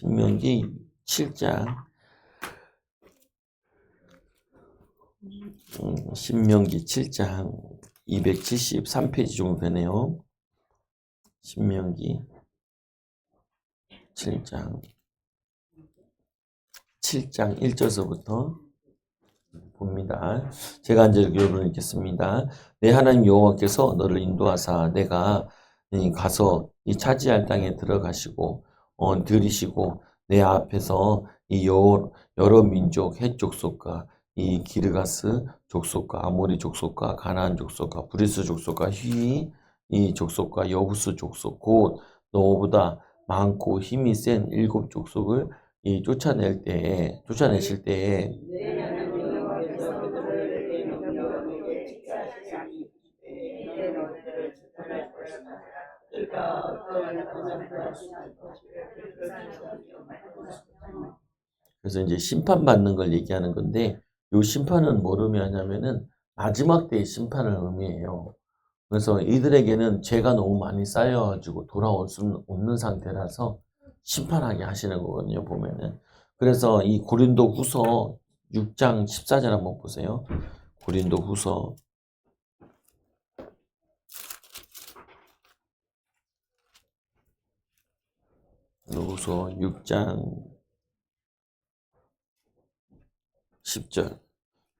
신명기 7장 신명기 7장 273페이지 정도 되네요. 신명기 7장 1절서부터 봅니다. 제가 이제 여러분 읽겠습니다. 내 하나님 여호와께서 너를 인도하사 내가 가서 이 차지할 땅에 들어가시고 들이시고 내 앞에서 이 여러 민족 헷 족속과 이 기르가스 족속과 아모리 족속과 가나안 족속과 브리스 족속과 휘 이 족속과 여부스 족속 곧 너보다 많고 힘이 센 7 족속을 이 쫓아내실 때에 그래서 이제 심판받는 걸 얘기하는 건데 이 심판은 뭘 의미하냐면은 마지막 때의 심판을 의미해요. 그래서 이들에게는 죄가 너무 많이 쌓여가지고 돌아올 수 없는 상태라서 심판하게 하시는 거거든요, 보면은. 그래서 이 고린도 후서 6장 14절 한번 보세요. 고린도 후서 6장 10절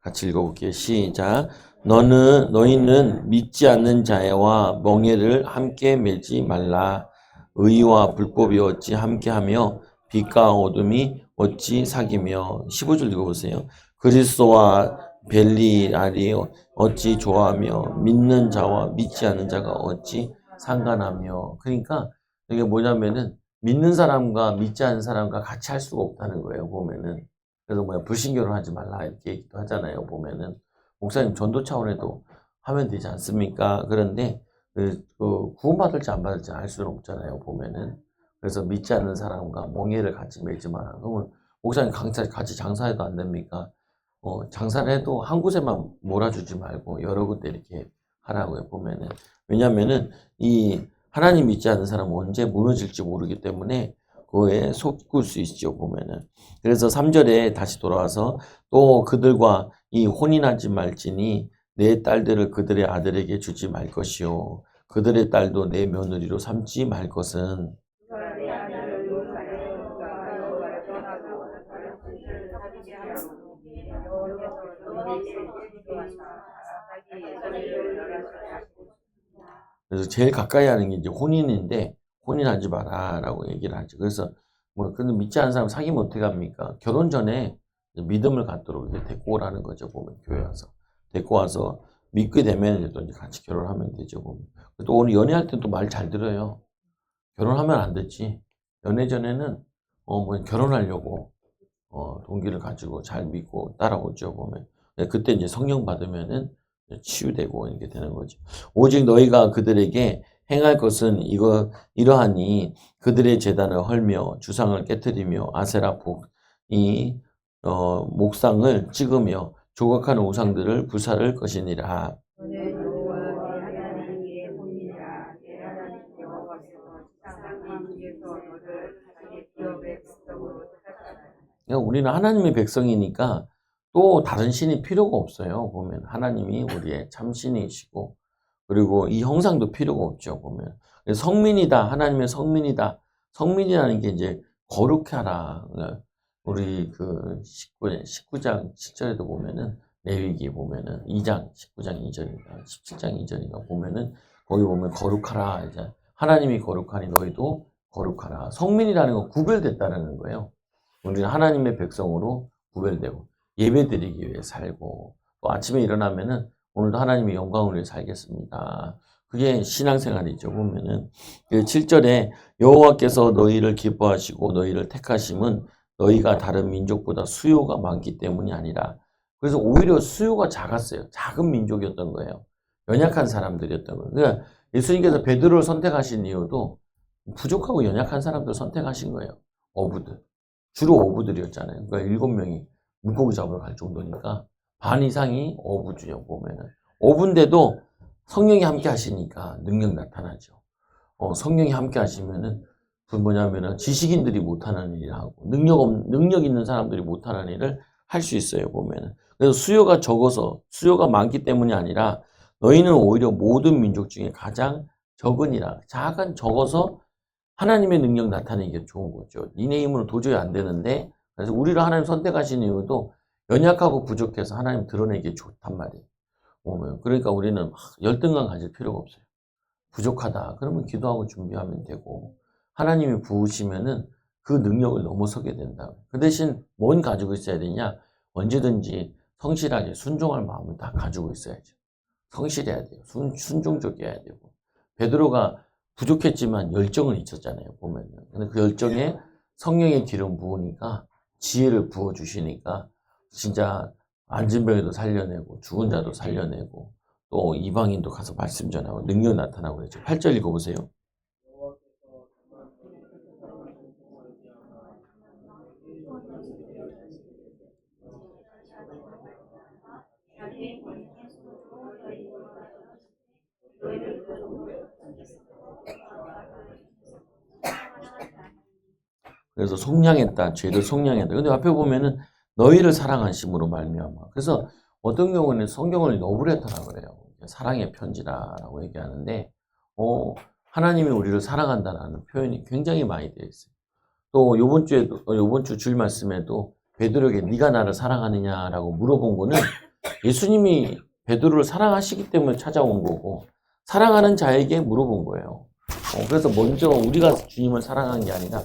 같이 읽어볼게요. 시작. 너희는 믿지 않는 자와 멍에를 함께 매지 말라. 의와 불법이 어찌 함께하며 빛과 어둠이 어찌 사귀며. 15절 읽어보세요. 그리스도와 벨리알이 어찌 좋아하며 믿는 자와 믿지 않는 자가 어찌 상관하며. 그러니까 이게 뭐냐면은 믿는 사람과 믿지 않는 사람과 같이 할 수가 없다는 거예요, 보면은. 그래서 불신결혼 하지 말라 이렇게 얘기도 하잖아요, 보면은. 목사님 전도 차원에도 하면 되지 않습니까? 그런데 구원받을지 안 받을지 알 수는 없잖아요, 보면은. 그래서 믿지 않는 사람과 멍에를 같이 매지 마라. 그러면 목사님 같이 장사해도 안 됩니까? 장사를 해도 한 곳에만 몰아주지 말고 여러 군데 이렇게 하라고요, 보면은. 왜냐면은 이 하나님 믿지 않는 사람은 언제 무너질지 모르기 때문에 그거에 속을 수 있죠, 보면은. 그래서 3절에 다시 돌아와서 또 그들과 이 혼인하지 말지니 내 딸들을 그들의 아들에게 주지 말 것이요 그들의 딸도 내 며느리로 삼지 말 것은. 그래서 제일 가까이 하는 게 이제 혼인인데 혼인하지 마라라고 얘기를 하죠. 그래서 근데 믿지 않는 사람 사귀면 어떻게 합니까? 결혼 전에 믿음을 갖도록 이렇게 데리고 오라는 거죠, 보면. 교회 와서 데리고 와서 믿게 되면 또 이제 같이 결혼하면 되죠, 보면. 또 오늘 연애할 때 또 말 잘 들어요. 결혼하면 안 됐지. 연애 전에는 결혼하려고 동기를 가지고 잘 믿고 따라오죠, 보면. 그때 이제 성령 받으면은 치유되고 이렇게 되는 거죠. 오직 너희가 그들에게 행할 것은 이러하니 그들의 제단을 헐며 주상을 깨뜨리며 아세라 목상을 찍으며 조각하는 우상들을 불사를 것이니라. 그러니까 우리는 하나님의 백성이니까 또 다른 신이 필요가 없어요, 보면. 하나님이 우리의 참신이시고, 그리고 이 형상도 필요가 없죠, 보면. 성민이다, 하나님의 성민이다. 성민이라는 게 이제 거룩하라. 우리 19장 7절에도 보면은, 레위기 보면은, 2장, 19장 2절인가, 17장 2절인가 보면은, 거기 보면 거룩하라. 이제 하나님이 거룩하니 너희도 거룩하라. 성민이라는 건 구별됐다는 거예요. 우리는 하나님의 백성으로 구별되고 예배드리기 위해 살고 또 아침에 일어나면은 오늘도 하나님의 영광을 위해 살겠습니다. 그게 신앙생활이죠. 보면은 7절에 여호와께서 너희를 기뻐하시고 너희를 택하심은 너희가 다른 민족보다 수요가 많기 때문이 아니라. 그래서 오히려 수요가 작았어요. 작은 민족이었던 거예요. 연약한 사람들이었던 거예요. 그러니까 예수님께서 베드로를 선택하신 이유도 부족하고 연약한 사람들 선택하신 거예요. 어부들. 주로 어부들이었잖아요. 그러니까 7명이 물고기 잡으러 갈 정도니까 반 이상이 어부주요, 보면은. 어부인데도 성령이 함께 하시니까 능력 나타나죠. 성령이 함께 하시면은 뭐냐면은 지식인들이 못하는 일을 하고 능력 있는 사람들이 못하는 일을 할 수 있어요, 보면은. 그래서 수요가 적어서 수요가 많기 때문이 아니라 너희는 오히려 모든 민족 중에 가장 적으니라. 작은 적어서 하나님의 능력 나타내는 게 좋은 거죠. 니네 힘으로 도저히 안 되는데 그래서 우리를 하나님 선택하신 이유도 연약하고 부족해서 하나님 드러내기에 좋단 말이에요. 보면 그러니까 우리는 막 열등감 가질 필요가 없어요. 부족하다. 그러면 기도하고 준비하면 되고 하나님이 부으시면은 그 능력을 넘어서게 된다. 그 대신 뭔 가지고 있어야 되냐? 언제든지 성실하게 순종할 마음을 다 가지고 있어야죠. 성실해야 돼요. 순종적이어야 되고. 베드로가 부족했지만 열정은 있었잖아요. 보면은. 근데 그 열정에 성령의 기름 부으니까 지혜를 부어 주시니까 진짜 앉은 병에도 살려내고 죽은 자도 살려내고 또 이방인도 가서 말씀 전하고 능력 나타나고 그랬죠. 8절 읽어보세요. 그래서 속량했다. 죄를 속량했다. 근데 앞에 보면은 너희를 사랑하심으로 말미암아. 그래서 어떤 경우는 성경을 러브레터라 그래요. 사랑의 편지라고 얘기하는데 하나님이 우리를 사랑한다라는 표현이 굉장히 많이 되어 있어요. 또 요번 주 주일 말씀에도 베드로에게 네가 나를 사랑하느냐라고 물어본 거는 예수님이 베드로를 사랑하시기 때문에 찾아온 거고 사랑하는 자에게 물어본 거예요. 그래서 먼저 우리가 주님을 사랑한 게 아니라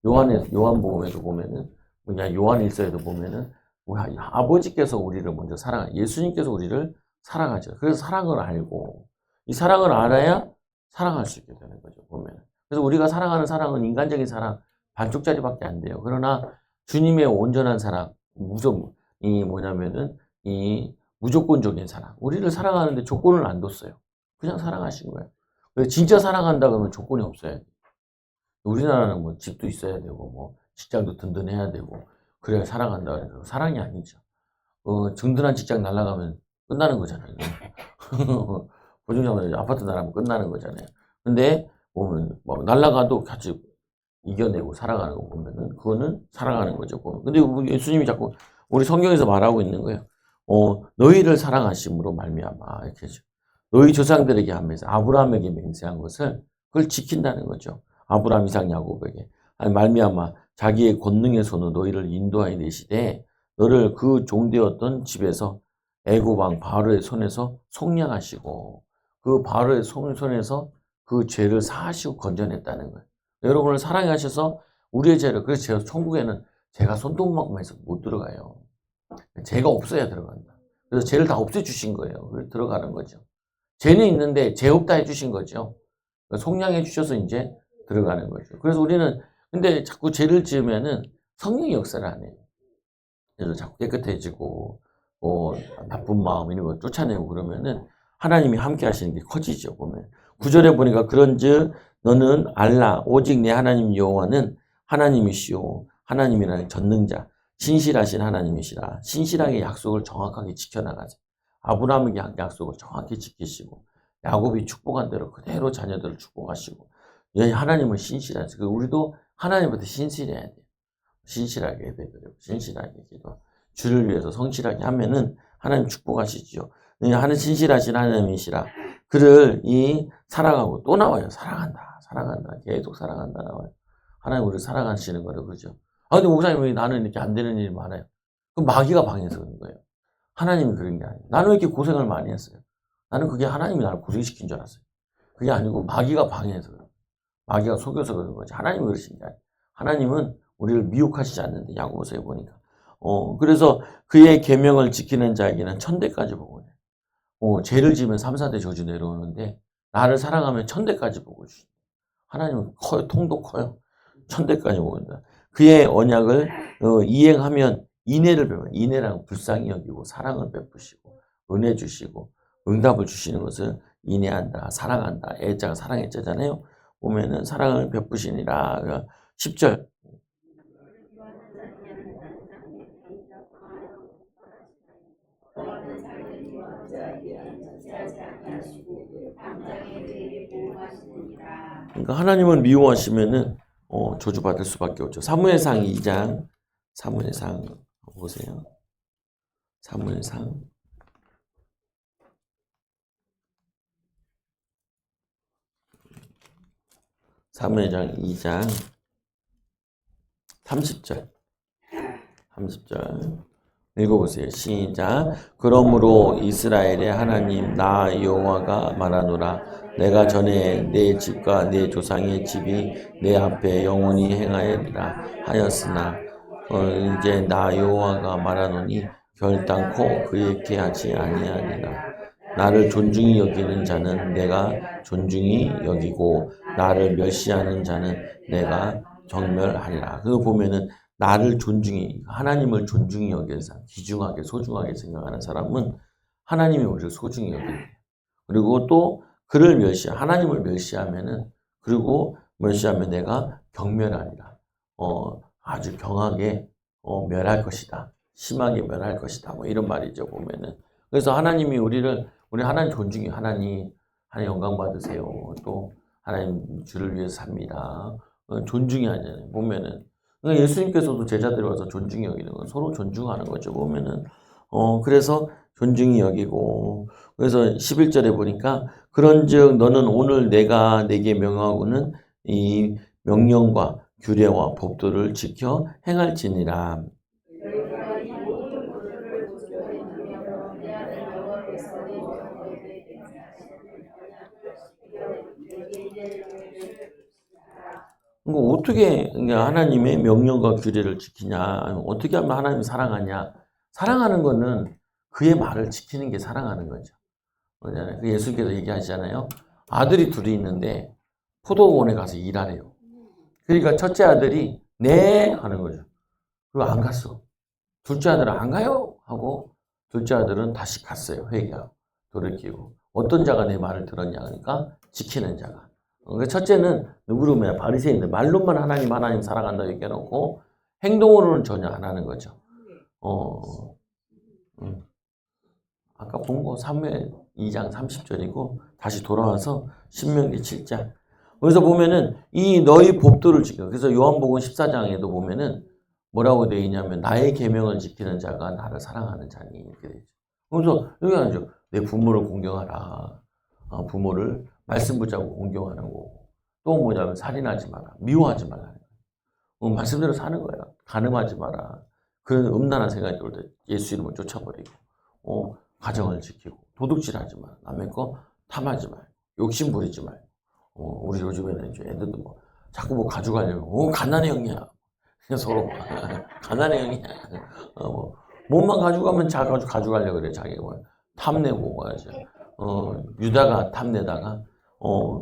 요한복음에도 보면은 뭐냐 요한일서에도 보면은 아버지께서 우리를 먼저 예수님께서 우리를 사랑하죠. 그래서 사랑을 알고 이 사랑을 알아야 사랑할 수 있게 되는 거죠. 보면은. 그래서 우리가 사랑하는 사랑은 인간적인 사랑 반쪽짜리밖에 안 돼요. 그러나 주님의 온전한 사랑, 이 뭐냐면은 이 무조건적인 사랑. 우리를 사랑하는데 조건을 안 뒀어요. 그냥 사랑하신 거예요. 진짜 사랑한다 그러면 조건이 없어야 돼. 우리나라는 뭐 집도 있어야 되고 뭐 직장도 든든해야 되고 그래야 사랑한다 그래서 사랑이 아니죠. 든든한 직장 날아가면 끝나는 거잖아요. 보증자만 아파트 나가면 끝나는 거잖아요. 근데 보면 뭐 날아가도 같이 이겨내고 살아가는 거 보면은 그거는 살아가는 거죠. 보면. 근데 우리 예수님이 자꾸 우리 성경에서 말하고 있는 거예요. 너희를 사랑하심으로 말미암아 이렇게 죠 너희 조상들에게 하면서 아브라함에게 맹세한 것을 그걸 지킨다는 거죠. 아브라함, 이삭, 야곱에게 말미암아 자기의 권능의 손으로 너희를 인도하여 내시되 너를 그 종되었던 집에서 애굽 왕 바로의 손에서 속량하시고 그 바로의 손에서 그 죄를 사하시고 건져냈다는 거예요. 여러분을 사랑하셔서 우리의 죄를 그래서 제가 천국에는 제가 손톱만큼 해서 못 들어가요. 죄가 없어야 들어간다. 그래서 죄를 다 없애주신 거예요. 그래서 들어가는 거죠. 죄는 있는데 죄 없다 해주신 거죠. 속량해 주셔서 이제 들어가는 거죠. 그래서 우리는 근데 자꾸 죄를 지으면은 성령의 역사를 안 해요. 그래서 자꾸 깨끗해지고 나쁜 마음 이런 거 쫓아내고 그러면은 하나님이 함께 하시는 게 커지죠. 보면 9절에 보니까 그런즉 너는 알라 오직 내 하나님 여호와는 하나님이시오 하나님이라는 전능자 신실하신 하나님이시라. 신실하게 약속을 정확하게 지켜나가세요. 아브라함에게 한 약속을 정확히 지키시고 야곱이 축복한 대로 그대로 자녀들을 축복하시고 하나님은 신실하세요. 우리도 하나님한테 신실해야 돼요. 신실하게 예배드리고 신실하게 기도 주를 위해서 성실하게 하면은 하나님 축복하시죠. 하나님 신실하신 하나님이시라. 그를 사랑하고 또 나와요. 사랑한다. 계속 사랑한다 나와요. 하나님 우리를 사랑하시는 거예요. 그죠? 근데 목사님 왜 나는 이렇게 안 되는 일이 많아요? 그럼 마귀가 방해해서 그런 거예요. 하나님이 그런 게 아니에요. 나는 왜 이렇게 고생을 많이 했어요? 나는 그게 하나님이 나를 고생시킨 줄 알았어요. 그게 아니고 마귀가 방해해서 그래요. 마귀가 속여서 그런 거지. 하나님이 그러신 게 아니에요. 하나님은 우리를 미혹하시지 않는데 야고보서에 보니까. 그래서 그의 계명을 지키는 자에게는 천대까지 복을 해요. 죄를 지으면 3, 4대 저주 내려오는데 나를 사랑하면 천대까지 복을 주신다. 하나님은 커요. 통도 커요. 천대까지 복을다. 그의 언약을 이행하면 인애를 배워요. 인애랑 불쌍히 여기고 사랑을 베푸시고 은혜 주시고 응답을 주시는 것을 인애한다. 사랑한다. 애자가 사랑의 자잖아요. 보면은 사랑을 베푸시니라. 10절. 그러니까 하나님을 미워하시면은 저주받을 수밖에 없죠. 사무엘상 2장, 사무엘상 보세요. 사무엘상 2장 30절. 30절. 읽어보세요. 시작. 그러므로 이스라엘의 하나님 나 여호와가 말하노라. 내가 전에 내 집과 내 조상의 집이 내 앞에 영원히 행하리라 하였으나 이제 나 여호와가 말하노니 결단코 그렇게 하지 아니하리라. 나를 존중히 여기는 자는 내가 존중히 여기고 나를 멸시하는 자는 내가 정멸하리라. 그거 보면은 나를 존중히, 하나님을 존중히 여기서 귀중하게 소중하게 생각하는 사람은 하나님이 우리를 소중히 여기는 거예요. 그리고 또 그를 하나님을 멸시하면은, 그리고 멸시하면 내가 경멸하리라. 아주 경하게 멸할 것이다. 심하게 멸할 것이다. 뭐 이런 말이죠, 보면은. 그래서 하나님이 우리 하나님 존중히, 하나님 영광 받으세요. 또 하나님 주를 위해서 삽니다. 존중히 하잖아요. 보면은. 그러니까 예수님께서도 제자들이 와서 존중히 여기는 건 서로 존중하는 거죠. 보면은. 그래서 존중히 여기고. 그래서 11절에 보니까 그런즉 너는 오늘 내가 내게 명하고는 이 명령과 규례와 법도를 지켜 행할지니라. 그러니까 어떻게 하나님의 명령과 규례를 지키냐? 어떻게 하면 하나님을 사랑하냐? 사랑하는 거는 그의 말을 지키는 게 사랑하는 거죠. 예수님께서 얘기하시잖아요. 아들이 둘이 있는데 포도원에 가서 일하래요. 그러니까 첫째 아들이 네 하는 거죠. 그리고 안 갔어. 둘째 아들은 안 가요 하고 둘째 아들은 다시 갔어요. 회개하고 돌이키고. 어떤 자가 내 말을 들었냐 그러니까 지키는 자가. 그러니까 첫째는 누구로 바리새인들 말로만 하나님 사랑한다 얘기해놓고 행동으로는 전혀 안 하는 거죠. 아까 본 거 사무엘 2장 30절이고 다시 돌아와서 신명기 7장. 그래서 보면은 이 너희 법도를 지켜. 그래서 요한복음 14장에도 보면은 뭐라고 되어 있냐면 나의 계명을 지키는 자가 나를 사랑하는 자니 이렇게 되어 있죠. 그래서 여기 하죠. 내 부모를 공경하라. 부모를 말씀 붙잡고 공경하는 거고. 또 뭐냐면 살인하지 마라. 미워하지 말라. 말씀대로 사는 거야. 간음하지 마라. 그런 음란한 생각이 들 때 예수 이름을 쫓아버리고. 가정을 지키고 도둑질하지 마. 남의 거 탐하지 말고 욕심 부리지 말고. 우리 요즘에는 이제 애들도 뭐 자꾸 뭐 가져가려고 가난해 형이야. 그냥 서로 가난해 형이야. 몸만 가져가면 가져가려고 그래. 자기가 뭐 탐내고 가야지. 유다가 탐내다가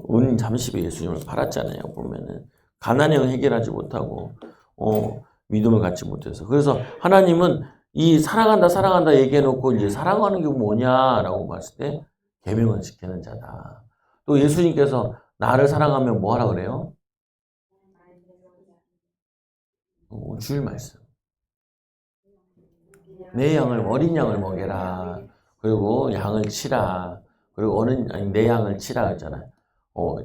은 잠시에 예수님을 팔았잖아요. 보면은 가난형 해결하지 못하고 믿음을 갖지 못해서. 그래서 하나님은 이 사랑한다 얘기해놓고 이제 사랑하는 게 뭐냐라고 봤을 때 계명을 지키는 자다. 또 예수님께서 나를 사랑하면 뭐 하라 그래요? 주일 말씀. 내 양을 어린 양을 먹여라. 그리고 양을 치라. 그리고 내 양을 치라 했잖아요.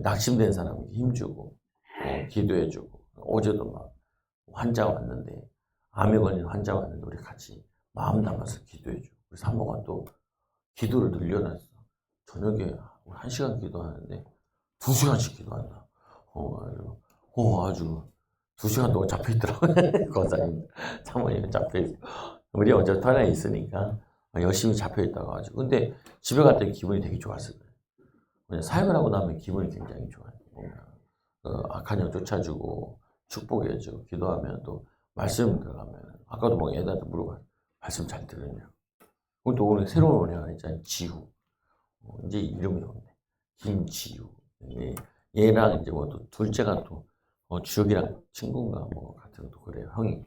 낙심된 사람에게 힘주고 기도해주고. 어제도 막 환자 왔는데 암에 걸린 환자 왔는데 우리 같이 마음 담아서 기도해주고. 우리 사모가 또 기도를 늘려놨어. 저녁에 1시간 기도하는데 2시간씩 기도한다. 아주 2시간 동안 잡혀있더라고요. 거사님 사모님 잡혀있어. 우리 어차피 하나 있으니까 열심히 잡혀있다고 가지고. 근데 집에 갔더니 기분이 되게 좋았어요. 그냥 사역을 하고 나면 기분이 굉장히 좋아요. 악한 영 쫓아주고 축복해주고 기도하면 또 말씀 들어가면 아까도 막 애들한테 물어봐요. 말씀 잘 들으냐. 그리고 또 오늘 새로운 은혜 하나 있잖아요. 지우. 이제 이름이 없네. 김지우. 얘랑 이제 뭐 또 둘째가 또 주혁이랑 친구인가 뭐 같은 것도 그래요. 형이.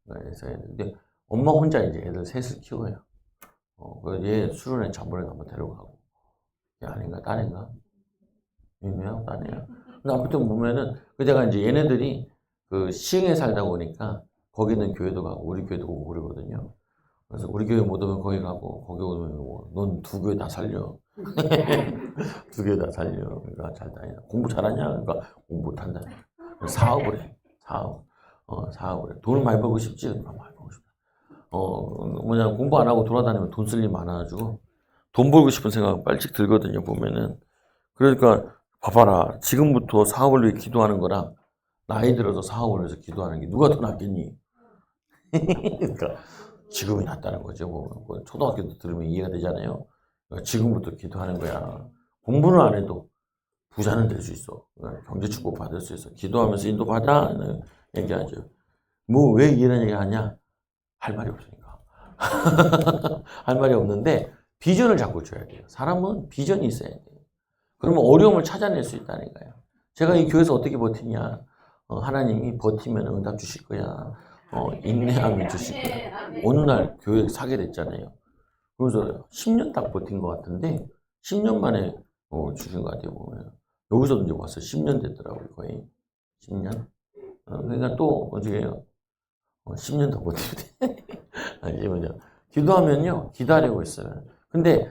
그래서 근데 엄마 혼자 이제 애들 셋을 키워요. 얘 수련회 저번에 한번 데려가고. 얘 아닌가? 딸인가? 얘네야? 딸이야? 근데 아무튼 보면은, 제가 이제 얘네들이 그 시흥에 살다 보니까 거기는 교회도 가고 우리 교회도 오고 그러거든요. 그래서 우리 교회 못 오면 거기 가고 거기 오면 넌 두 교회 다 살려. 두 교회 다 살려. 그러니까 잘 다니나. 공부 잘하냐? 그러니까 공부 못한다. 사업을 해. 사업. 사업을. 돈을 많이 벌고 싶지? 많이 벌고 싶다. 공부 안 하고 돌아다니면 돈 쓸 일 많아가지고, 돈 벌고 싶은 생각 빨찍 들거든요, 보면은. 그러니까, 봐봐라. 지금부터 사업을 위해 기도하는 거랑, 나이 들어서 사업을 위해서 기도하는 게 누가 더 낫겠니? 그러니까, 지금이 낫다는 거죠. 초등학교 때 들으면 이해가 되잖아요. 그러니까 지금부터 기도하는 거야. 공부는 안 해도 부자는 될 수 있어. 경제 축복 받을 수 있어. 기도하면서 인도받아. 얘기하죠. 뭐, 왜 이런 얘기 하냐? 할 말이 없으니까. 할 말이 없는데, 비전을 자꾸 줘야 돼요. 사람은 비전이 있어야 돼요. 그러면 어려움을 찾아낼 수 있다니까요. 제가 이 교회에서 어떻게 버티냐? 하나님이 버티면 응답 주실 거야. 인내하면 주실 거야. 어느 날 교회 사게 됐잖아요. 그래서 10년 딱 버틴 것 같은데, 10년 만에 주신 것 같아요, 보면. 여기서도 이제 와서 10년 됐더라고요, 거의. 10년? 그러니까 또, 어떻게 해요? 10년 더 버티면 돼. 아니, 뭐냐. 기도하면요, 기다리고 있어요. 근데,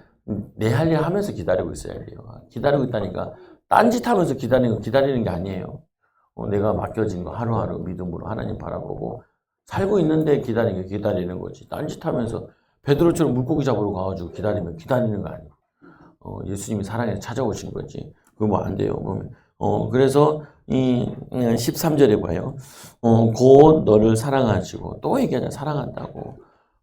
내 할 일 하면서 기다리고 있어야 돼요. 기다리고 있다니까, 딴짓 하면서 기다리는 게 아니에요. 내가 맡겨진 거 하루하루 믿음으로 하나님 바라보고, 살고 있는데 기다리는 거지. 딴짓 하면서, 베드로처럼 물고기 잡으러 가가지고 기다리는 거 아니에요. 예수님이 사랑해서 찾아오신 거지. 그거 뭐 안 돼요. 보면. 그래서 이 13절에 봐요. 곧 너를 사랑하시고 또 얘기하잖아. 사랑한다고.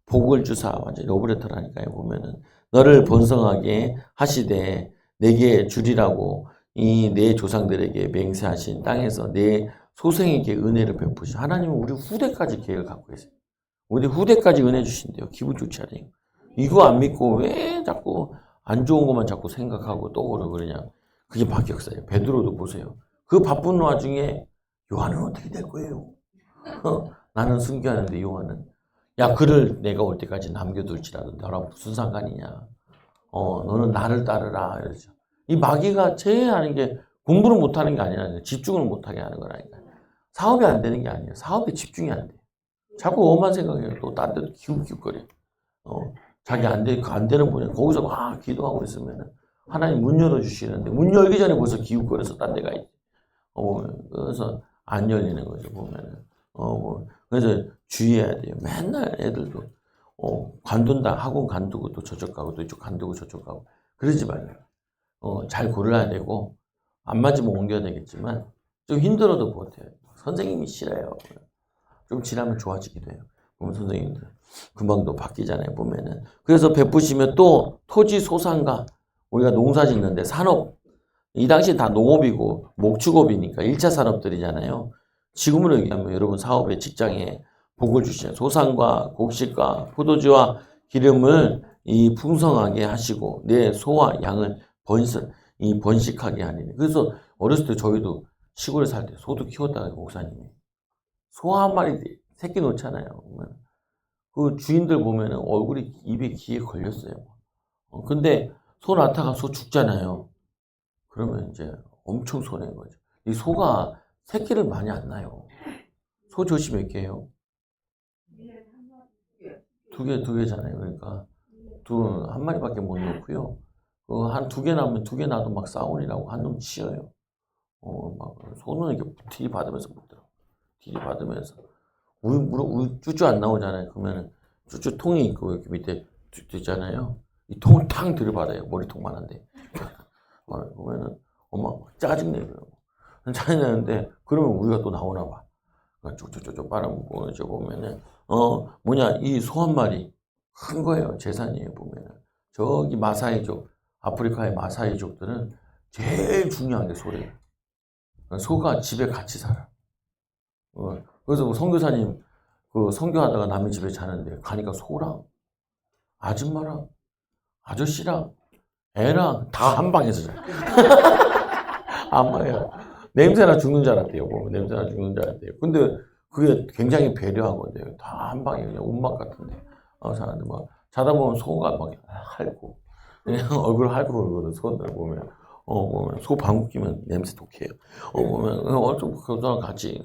복을 주사 완전 러브레터라니까요. 보면은 너를 번성하게 하시되 내게 주리라고 이 내 조상들에게 맹세하신 땅에서 내 소생에게 은혜를 베푸시. 하나님은 우리 후대까지 계획을 갖고 계세요. 우리 후대까지 은혜 주신대요. 기분 좋지 않아요? 이거 안 믿고 왜 자꾸 안 좋은 것만 자꾸 생각하고 떠오르고 그러냐. 그게 박역사예요. 베드로도 보세요. 그 바쁜 와중에 요한은 어떻게 될 거예요? 나는 순교하는데 요한은 야 그를 내가 올 때까지 남겨둘지라도 너랑 무슨 상관이냐. 너는 나를 따르라 이러죠. 이 마귀가 제일 하는 게 공부를 못하는 게 아니라 집중을 못하게 하는 거라니까. 사업이 안 되는 게 아니에요. 사업에 집중이 안 돼. 자꾸 엄한 생각해요. 또 딴 데도 기웃기웃거려. 자기 안 되는 분야 거기서 막 기도하고 있으면 하나님 문 열어주시는데 문 열기 전에 벌써 기웃거려서 딴 데 가 있지. 그래서 안 열리는 거죠, 보면은. 그래서 주의해야 돼요. 맨날 애들도, 관둔다, 학원 관두고 또 저쪽 가고 또 이쪽 관두고 저쪽 가고. 그러지 말아요. 잘 골라야 되고, 안 맞으면 옮겨야 되겠지만, 좀 힘들어도 버텨요. 선생님이 싫어요. 좀 지나면 좋아지기도 해요. 보면 선생님들. 금방 또 바뀌잖아요, 보면은. 그래서 베푸시면 또 토지 소상가, 우리가 농사 짓는데 산업, 이 당시 다 농업이고 목축업이니까 1차 산업들이잖아요. 지금으로 얘기하면 여러분 사업의 직장에 복을 주시는 소상과 곡식과 포도주와 기름을 이 풍성하게 하시고 내 소와 양을 번식하게 하니. 그래서 어렸을 때 저희도 시골에 살 때 소도 키웠다가 목사님이 소 한 마리 새끼 놓잖아요. 그 주인들 보면은 얼굴이 입에 귀에 걸렸어요. 근데 소 낳다가 소 죽잖아요. 그러면 이제 엄청 손해인 거죠. 이 소가 새끼를 많이 안 낳아요. 소 젖이 몇 개예요? 두 개잖아요. 그러니까 한 마리밖에 못 놓고요. 한 두 개 낳으면 두 개 낳아도 막 싸우니라고 한 놈 치어요. 막 소는 이렇게 들이받으면서 먹더라고. 들이받으면서 우유 쭈쭈 안 나오잖아요. 그러면은 쭈쭈 통이 있고 이렇게 밑에 있잖아요. 이 통을 탕 들이받아요. 머리통만 한데. 보면은 엄마 짜증내요. 짜증내는데 그러면 우유가 또 나오나 봐. 쪽쪽쪽쪽 빨아먹고 이제 보면은 이 소 한 마리 큰 거예요. 재산이에요. 보면은 저기 마사이족 아프리카의 마사이족들은 제일 중요한 게 소래요. 소가 집에 같이 살아. 그래서 뭐 선교사님 그 선교하다가 남의 집에 자는데 가니까 소랑 아줌마랑 아저씨랑 애랑 다 한 방에서 자. 안 봐요. 냄새나 죽는 줄 알았대요. 냄새나 죽는 줄 알았대요. 근데 그게 굉장히 배려하거든요. 다 한 방에 그냥 옷막 같은데. 사람들 막 자다 보면 소가 막 핥고 그냥 얼굴 핥고 그러거든. 소들 보면. 보면 소 방귀 끼면 냄새 독해요. 보면 어좀 그거랑 같이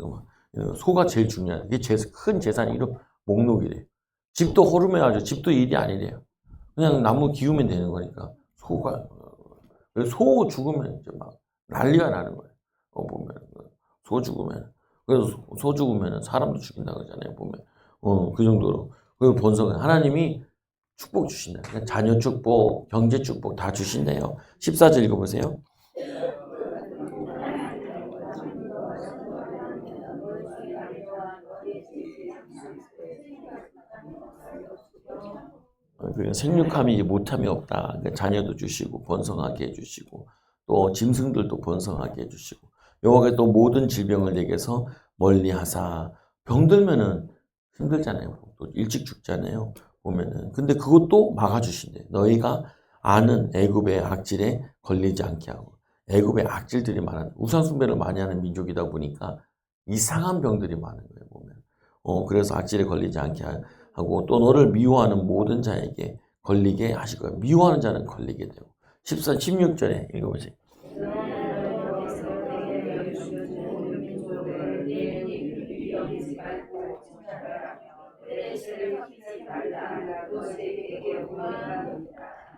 소가 제일 중요한. 이게 큰 재산이 이런 목록이래. 집도 허름해가지고 집도 일이 아니래요. 그냥 나무 기우면 되는 거니까 소가 소 죽으면 이제 막 난리가 나는 거예요. 보면 소 죽으면 그래서 소 죽으면 사람도 죽인다 그러잖아요, 보면. 그 정도로. 그 본성, 하나님이 축복 주신다. 그러니까 자녀 축복, 경제 축복 다 주신대요. 14절 읽어보세요. 그러니까 생육함이 못함이 없다. 그러니까 자녀도 주시고 번성하게 해주시고 또 짐승들도 번성하게 해주시고 여호와께 또 모든 질병을 내게서 멀리하사. 병들면은 힘들잖아요. 또 일찍 죽잖아요. 보면은 근데 그것도 막아주신대. 너희가 아는 애굽의 악질에 걸리지 않게 하고. 애굽의 악질들이 많은 우상 숭배를 많이 하는 민족이다 보니까 이상한 병들이 많은 거예요. 보면 그래서 악질에 걸리지 않게 하고 또 너를 미워하는 모든 자에게 걸리게 하실 거예요. 미워하는 자는 걸리게 되고. 16절에 읽어보세요.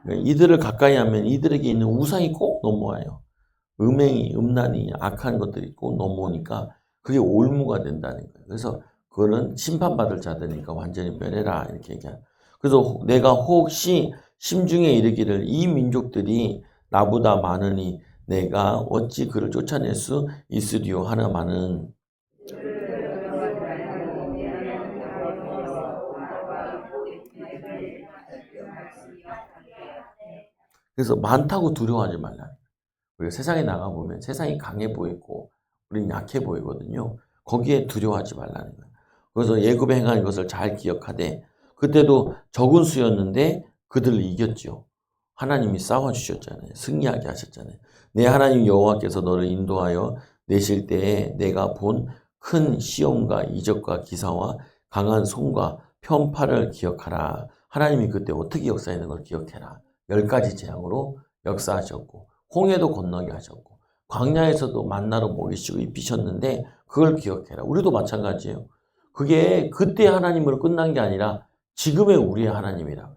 이들을 가까이 하면 이들에게 있는 우상이 꼭 넘어와요. 음행이, 음란이, 악한 것들이 꼭 넘어오니까 그게 올무가 된다는 거예요. 그래서 그거는 심판받을 자들이니까 완전히 멸해라 이렇게 얘기해요. 그래서 내가 혹시 심중에 이르기를 이 민족들이 나보다 많으니 내가 어찌 그를 쫓아낼 수 있으리요 하나마는. 그래서 많다고 두려워하지 말라. 우리가 세상에 나가보면 세상이 강해 보이고 우리는 약해 보이거든요. 거기에 두려워하지 말라는 거예요. 그래서 예굽에 행한 것을 잘 기억하되 그때도 적은 수였는데 그들을 이겼죠. 하나님이 싸워주셨잖아요. 승리하게 하셨잖아요. 내 하나님 여호와께서 너를 인도하여 내실 때에 내가 본 큰 시험과 이적과 기사와 강한 손과 편팔을 기억하라. 하나님이 그때 어떻게 역사하는 걸 기억해라. 10가지 재앙으로 역사하셨고 홍해도 건너게 하셨고 광야에서도 만나로 먹이시고 입히셨는데 그걸 기억해라. 우리도 마찬가지예요. 그게 그때 하나님으로 끝난 게 아니라 지금의 우리의 하나님이라.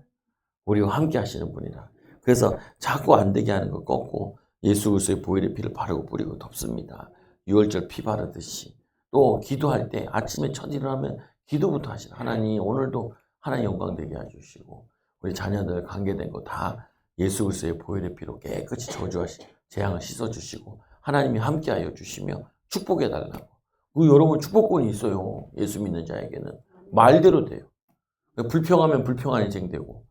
우리와 함께 하시는 분이라. 그래서 자꾸 안 되게 하는 거 꺾고 예수 그리스도의 보혈의 피를 바르고 뿌리고 덮습니다. 유월절 피 바르듯이. 또 기도할 때 아침에 첫 일어나면 기도부터 하시라. 하나님 오늘도 하나님 영광 되게 해주시고 우리 자녀들 관계된 거 다 예수 그리스도의 보혈의 피로 깨끗이 저주하시 재앙을 씻어주시고 하나님이 함께하여 주시며 축복해달라고. 여러분 축복권이 있어요. 예수 믿는 자에게는. 말대로 돼요. 불평하면 불평한 인생 되고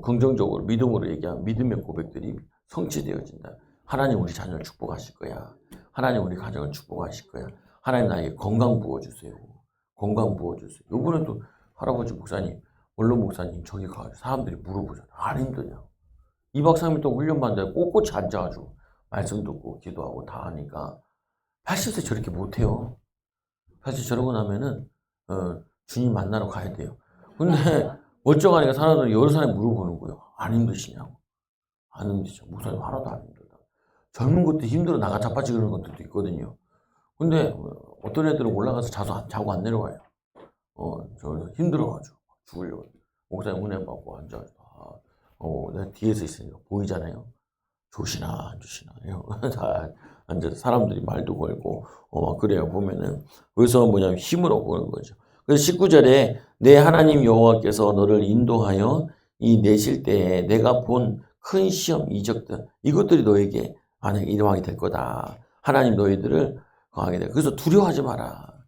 긍정적으로 믿음으로 얘기하면 믿음의 고백들이 성취되어진다. 하나님 우리 자녀를 축복하실 거야. 하나님 우리 가정을 축복하실 거야. 하나님 나에게 건강 부어주세요. 건강 부어주세요. 요번에도 할아버지 목사님, 원로 목사님 저기 가 사람들이 물어보잖아. 안 힘드냐? 2박 3일 동안 훈련 받는데 꼿꼿이 앉아가지고 말씀 듣고 기도하고 다 하니까 80세 저렇게 못해요. 사실 저러고 나면은 주님 만나러 가야 돼요. 근데 멀쩡하니까 사람들이 여러 사람이 물어보는 거예요. 안 힘드시냐고. 안 힘드죠. 목사님 하나도 안 힘들다. 젊은 것도 힘들어 나가 자빠지 그러는 것들도 있거든요. 근데 어떤 애들은 올라가서 자고 안 내려와요. 저 힘들어가지고 죽으려고. 목사님 은혜 받고 앉아가지고 내가 뒤에서 있으니까 보이잖아요. 조시나 안 주시나 다 앉아서 사람들이 말도 걸고 막 그래요. 보면은 그래서 뭐냐면 힘으로 보는 거죠. 그래서 19절에 내 하나님 여호와께서 너를 인도하여 이 내실 때에 내가 본 큰 시험 이적들 이것들이 너에게 만약에 일어나게 될 거다. 하나님 너희들을 강하게 돼. 그래서 두려워하지 마라.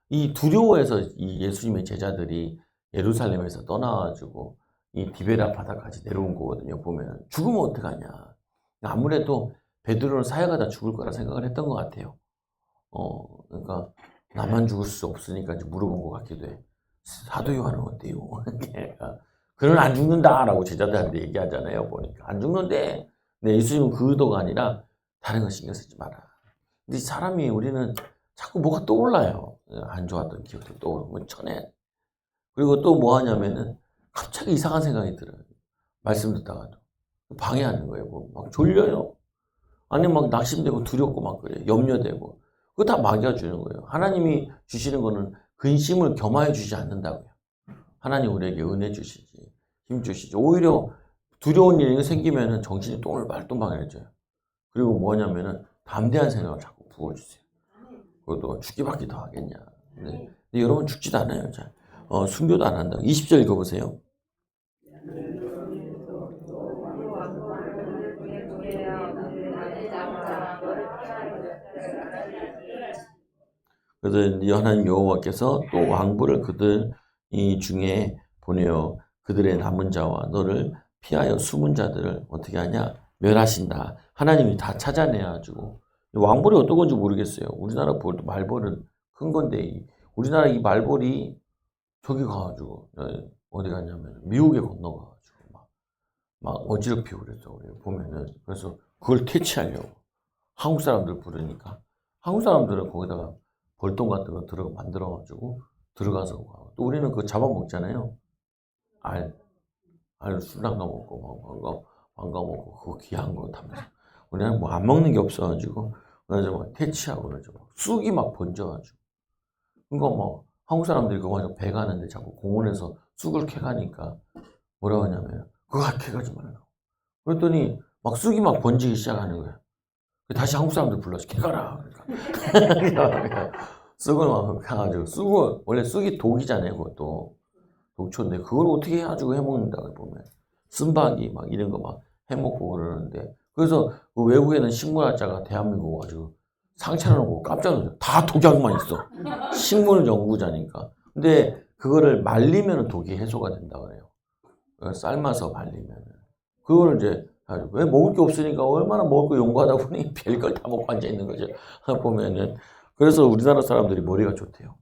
이 두려워해서 이 예수님의 제자들이 예루살렘에서 떠나가지고 이 디베라 바다까지 내려온 거거든요. 보면 죽으면 어떡하냐. 아무래도 베드로는 사역하다 죽을 거라 생각을 했던 것 같아요. 그러니까 나만 죽을 수 없으니까 이제 물어본 것 같기도 해. 사도 요한은 어때요? 그는 안 죽는다라고 제자들한테 얘기하잖아요. 보니까 안 죽는데, 네, 예수님은 그 의도가 아니라 다른 거 신경 쓰지 마라. 근데 사람이 우리는 자꾸 뭐가 떠올라요. 안 좋았던 기억도 떠오르고 천에. 그리고 또 뭐 하냐면은 갑자기 이상한 생각이 들어요. 말씀 듣다가도 방해하는 거예요. 막 졸려요. 아니 막 낙심되고 두렵고 막 그래. 염려되고. 그거 다 마귀가 주는 거예요. 하나님이 주시는 거는 근심을 겸하여 주지 않는다고요. 하나님 우리에게 은혜 주시지. 힘 주시지. 오히려 두려운 일이 생기면은 정신이 똥을발똥방해져요. 그리고 뭐냐면은 담대한 생각을 자꾸 부어주세요. 그것도 죽기밖에 더 하겠냐. 근데 여러분 죽지도 않아요. 자, 순교도 안 한다. 20절 읽어보세요. 그래서 하나님 여호와께서 또 왕부를 그들 이 중에 보내어 그들의 남은 자와 너를 피하여 숨은 자들을 어떻게 하냐? 멸하신다. 하나님이 다 찾아내가지고 왕벌이 어떤 건지 모르겠어요. 우리나라 말벌은 큰 건데 우리나라 이 말벌이 저기 가가지고 어디 갔냐면 미국에 건너가가지고 막 어지럽히고 그랬죠. 우리 보면은 그래서 그걸 퇴치하려고 한국 사람들 부르니까 한국 사람들은 거기다가 벌통 같은 거 만들어가지고 들어가서 또 우리는 그거 잡아먹잖아요. 알 수락가 먹고 왕가 먹고 그거 귀한 거 타면서 우리는 뭐 안 먹는 게 없어가지고 그래서 막 퇴치하고 그러죠. 쑥이 막 번져가지고 그거 뭐 한국 사람들이 그거 가지고 배 가는데 자꾸 공원에서 쑥을 캐가니까 뭐라고 하냐면 그거 캐가지 말라고. 그랬더니 막 쑥이 막 번지기 시작하는 거야. 다시 한국 사람들 불러서 캐가라. 그러니까 쑥을 막 가가지고 쑥은 원래 쑥이 독이잖아요. 그것도 독초인데 그걸 어떻게 해가지고 해먹는다고 보면 쓴바기 막 이런 거 막 해먹고 그러는데 그래서 그 외국에는 식물학자가 대한민국 가지고 상처를 놓고 깜짝 놀랐어요. 다 독약만 있어. 식물 연구자니까. 근데 그거를 말리면 독이 해소가 된다 그래요. 삶아서 말리면 그거를 이제 왜 먹을 게 없으니까 얼마나 먹을 거 연구하다 보니 별걸 다 먹고 앉아 있는 거죠. 보면은 그래서 우리나라 사람들이 머리가 좋대요.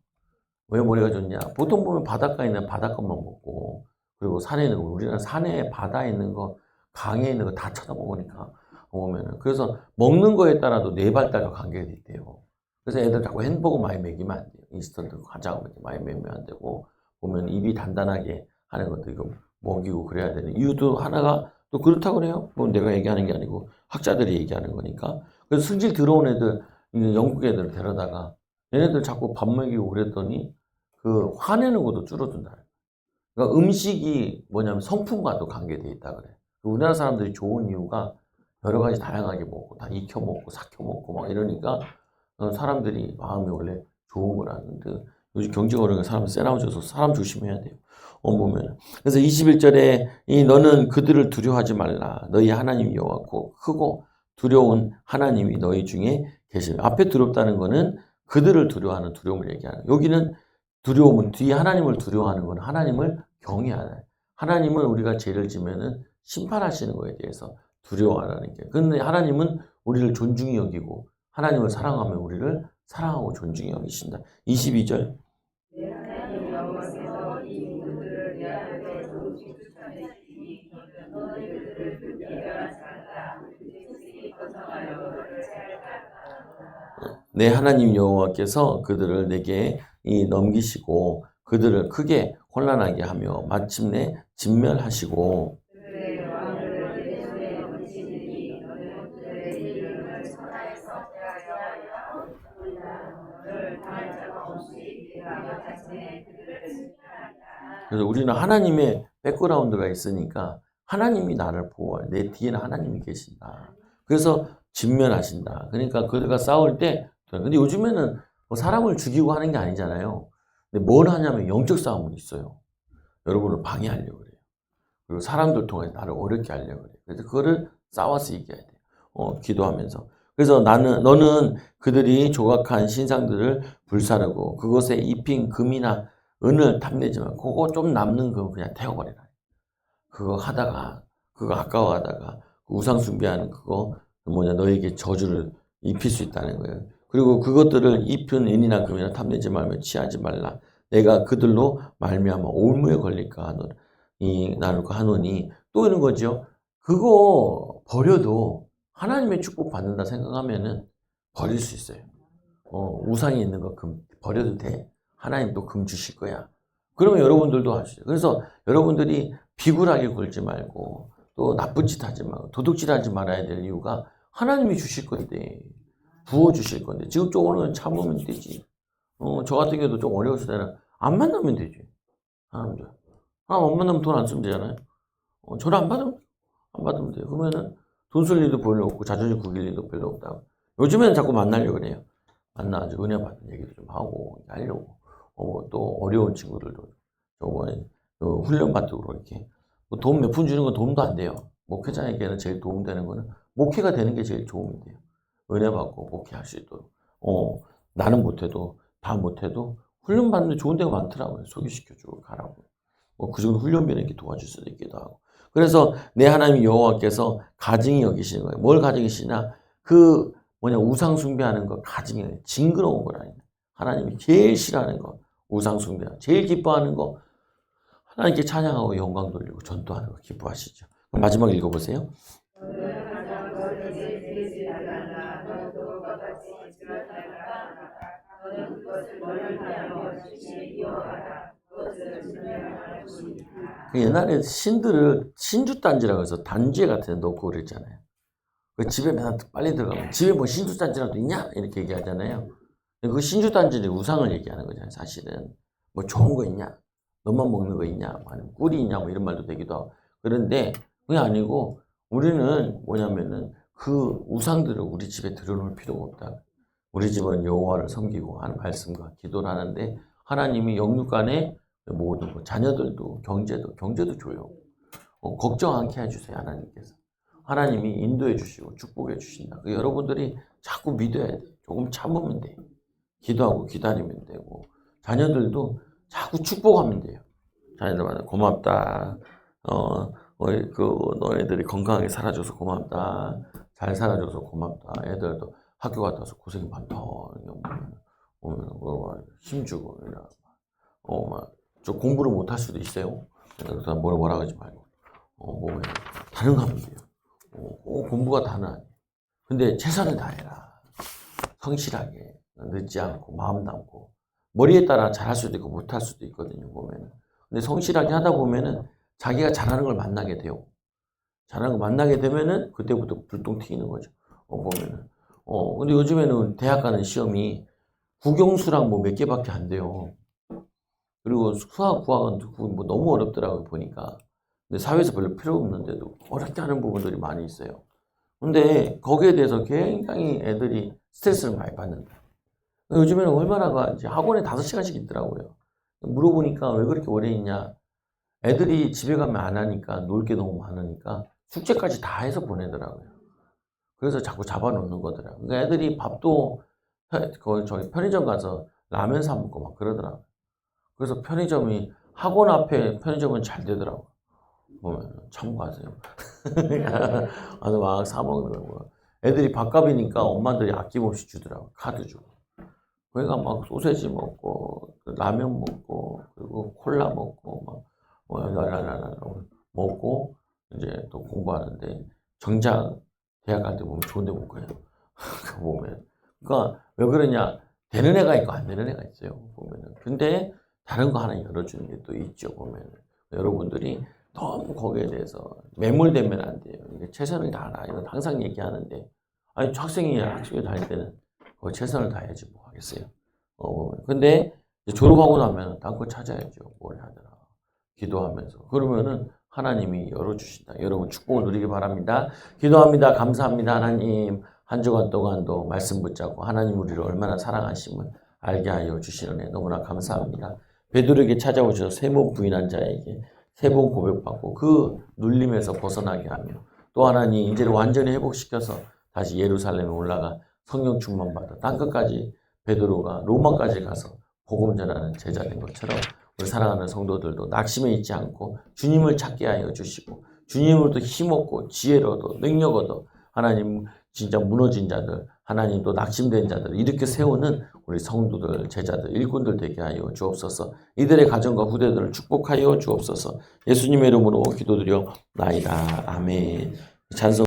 왜 머리가 좋냐? 보통 보면 바닷가에 있는 바닷가만 먹고 그리고 산에 있는 거 우리는 산에 바다에 있는 거 강에 있는 거 다 쳐다보니까 보면은 그래서 먹는 거에 따라도 뇌 발달과 관계가 있대요. 그래서 애들 자꾸 햄버거 많이 먹이면 안 돼요. 인스턴트 과자 많이 먹이면 안 되고 보면 입이 단단하게 하는 것도 이거 먹이고 그래야 되는 이유도 하나가 또 그렇다고 그래요. 뭐 내가 얘기하는 게 아니고 학자들이 얘기하는 거니까. 그래서 승질 들어온 애들 영국 애들 데려다가 얘네들 자꾸 밥 먹이고 그랬더니 그 화내는 것도 줄어든다. 그러니까 음식이 뭐냐면 성품과도 관계되어 있다 그래. 우리나라 사람들이 좋은 이유가 여러 가지 다양하게 먹고 다 익혀 먹고 삭혀 먹고 막 이러니까 사람들이 마음이 원래 좋은 거라는데 요즘 경제가 어려우니까 사람 세나워져서 사람 조심해야 돼요. 보면 그래서 21절에 너는 그들을 두려워하지 말라. 너희 하나님 여호와고 크고 두려운 하나님이 너희 중에 계시며 앞에 두렵다는 거는 그들을 두려워하는 두려움을 얘기하는 거예요. 여기는 두려움은 뒤에 하나님을 두려워하는 건 하나님을 경외하는 하나님은 우리가 죄를 지면은 심판하시는 거에 대해서 두려워하라는 게. 그런데 하나님은 우리를 존중히 여기고 하나님을 사랑하면 우리를 사랑하고 존중히 여기신다. 22절. 내 하나님 여호와께서 그들을 내게 넘기시고 그들을 크게 혼란하게 하며 마침내 진멸하시고 그래서 우리는 하나님의 백그라운드가 있으니까 하나님이 나를 보호해. 내 뒤에는 하나님이 계신다. 그래서 진멸하신다. 그러니까 그들과 싸울 때 근데 요즘에는 뭐 사람을 죽이고 하는 게 아니잖아요. 근데 뭘 하냐면 영적 싸움은 있어요. 여러분을 방해하려고 그래요. 그리고 사람들 통해서 나를 어렵게 하려고 그래요. 그래서 그거를 싸워서 이겨야 돼요. 기도하면서. 그래서 너는 그들이 조각한 신상들을 불사르고 그것에 입힌 금이나 은을 탐내지만 그거 좀 남는 거 그냥 태워버리라. 그거 아까워하다가 우상 숭배하는 그거 너에게 저주를 입힐 수 있다는 거예요. 그리고 그것들을 입힌 은이나 금이나 탐내지 말며 취하지 말라. 내가 그들로 말미암아 올무에 걸릴까 하노니 또 이런 거죠. 그거 버려도 하나님의 축복 받는다 생각하면은 버릴 수 있어요. 우상이 있는 거 금 버려도 돼. 하나님 또 금 주실 거야. 그러면 여러분들도 하시죠. 그래서 여러분들이 비굴하게 굴지 말고 또 나쁜 짓 하지 말고 도둑질 하지 말아야 될 이유가 하나님이 주실 건데 부어 주실 건데 지금 조금은 참으면 되지. 저 같은 경우도 좀 어려웠을 때는 안 만나면 되지. 사람들. 안 만나면 돈 안 쓰면 되잖아요. 전화 안 받으면 돼요. 그러면은 돈 쓸 일도 별로 없고 자존심 구길 일도 별로 없다고. 요즘에는 자꾸 만나려고 그래요. 만나가지고 은혜 받는 얘기도 좀 하고 하려고. 또 어려운 친구들도 저번에 훈련 받도록 이렇게 돈 몇 푼 주는 건 도움도 안 돼요. 목회자에게는 제일 도움되는 거는 목회가 되는 게 제일 도움이 돼요. 은혜 받고 목회할 수 있도록. 나는 못해도 다 못해도 훈련 받는 좋은 데가 많더라고요. 소개시켜주고 가라고. 그 정도 훈련비는 이렇게 도와줄 수도 있기도 하고. 그래서 내 하나님 여호와께서 가증히 여기시는 거예요. 뭘 가증이시냐? 우상 숭배하는 거 가증이 징그러운 거라니까. 하나님이 제일 싫어하는 거 우상 숭배하는 제일 기뻐하는 거 하나님께 찬양하고 영광 돌리고 전도하는 거 기뻐하시죠. 그럼 마지막 읽어보세요. 옛날에 신들을 신주단지라고 해서 단지에 같은 데 놓고 그랬잖아요. 집에 맨날 빨리 들어가면 집에 뭐 신주단지라도 있냐? 이렇게 얘기하잖아요. 그 신주단지는 우상을 얘기하는 거잖아요. 사실은 뭐 좋은 거 있냐? 너만 먹는 거 있냐? 아니면 꿀이 있냐? 뭐 이런 말도 되기도 하고. 그런데 그게 아니고 우리는 뭐냐면은 그 우상들을 우리 집에 들여놓을 필요가 없다. 우리 집은 여호와를 섬기고 하는 말씀과 기도를 하는데 하나님이 영육간에 모든 자녀들도 경제도 줘요. 걱정 않게 해주세요. 하나님께서. 하나님이 인도해 주시고 축복해 주신다. 여러분들이 자꾸 믿어야 돼. 조금 참으면 돼. 기도하고 기다리면 되고 자녀들도 자꾸 축복하면 돼요. 자녀들한테 고맙다. 너희들이 건강하게 살아줘서 고맙다. 잘 살아줘서 고맙다. 애들도 학교 갔다 와서 고생이 많다. 힘주고 저 공부를 못할 수도 있어요. 뭐라 하지 말고 다른 거 하면 돼요. 공부가 다는 아니에요. 근데 최선을 다해라. 성실하게 늦지 않고 마음 담고 머리에 따라 잘할 수도 있고 못할 수도 있거든요. 보면은. 근데 성실하게 하다 보면은 자기가 잘하는 걸 만나게 돼요. 잘하는 걸 만나게 되면은 그때부터 불똥 튀기는 거죠. 보면은. 근데 요즘에는 대학 가는 시험이 국영수랑 뭐 몇 개밖에 안 돼요. 그리고 수학, 국어는 뭐 너무 어렵더라고요, 보니까. 근데 사회에서 별로 필요 없는데도 어렵게 하는 부분들이 많이 있어요. 근데 거기에 대해서 굉장히 애들이 스트레스를 많이 받는다. 요즘에는 얼마나 이제 학원에 5시간씩 있더라고요. 물어보니까 왜 그렇게 오래 있냐. 애들이 집에 가면 안 하니까 놀 게 너무 많으니까 숙제까지 다 해서 보내더라고요. 그래서 자꾸 잡아놓는 거더라고요. 그러니까 애들이 밥도 저기 편의점 가서 라면 사 먹고 막 그러더라고요. 그래서 학원 앞에 편의점은 잘 되더라고요. 보면 참고하세요. 아주 막 사 먹는 거. 애들이 밥값이니까 엄마들이 아낌없이 주더라고요. 카드 주고. 그러니까 막 소세지 먹고 라면 먹고 그리고 콜라 먹고 먹고 이제 또 공부하는데 정작 대학 갈 때 보면 좋은 데 못 가요. 보면. 그러니까 왜 그러냐? 되는 애가 있고 안 되는 애가 있어요. 보면은. 근데 다른 거 하나 열어주는 게 또 있죠. 보면은. 여러분들이 너무 거기에 대해서 매몰되면 안 돼요. 이게 최선을 다하라. 이건 항상 얘기하는데, 아니, 학생이 학교에 다닐 때는 최선을 다해야지 뭐 하겠어요. 근데 졸업하고 나면 다른 거 찾아야죠. 뭘 하더라. 기도하면서. 그러면은 하나님이 열어주신다. 여러분 축복을 누리기 바랍니다. 기도합니다. 감사합니다. 하나님. 한 주간 동안도 말씀 붙잡고 하나님 우리를 얼마나 사랑하심을 알게 하여 주시는 너무나 감사합니다. 베드로에게 찾아오셔서 세 번 부인한 자에게 세 번 고백받고 그 눌림에서 벗어나게 하며 또 하나님 이제를 완전히 회복시켜서 다시 예루살렘에 올라가 성령 충만 받아 땅끝까지 베드로가 로마까지 가서 복음 전하는 제자 된 것처럼 우리 사랑하는 성도들도 낙심에 있지 않고 주님을 찾게 하여 주시고 주님으로도 힘없고 지혜로 얻어 능력 얻어 하나님 진짜 무너진 자들 하나님 또 낙심된 자들 이렇게 세우는 우리 성도들 제자들 일꾼들 되게 하여 주옵소서. 이들의 가정과 후대들을 축복하여 주옵소서. 예수님의 이름으로 기도드려 나이다. 아멘. 찬송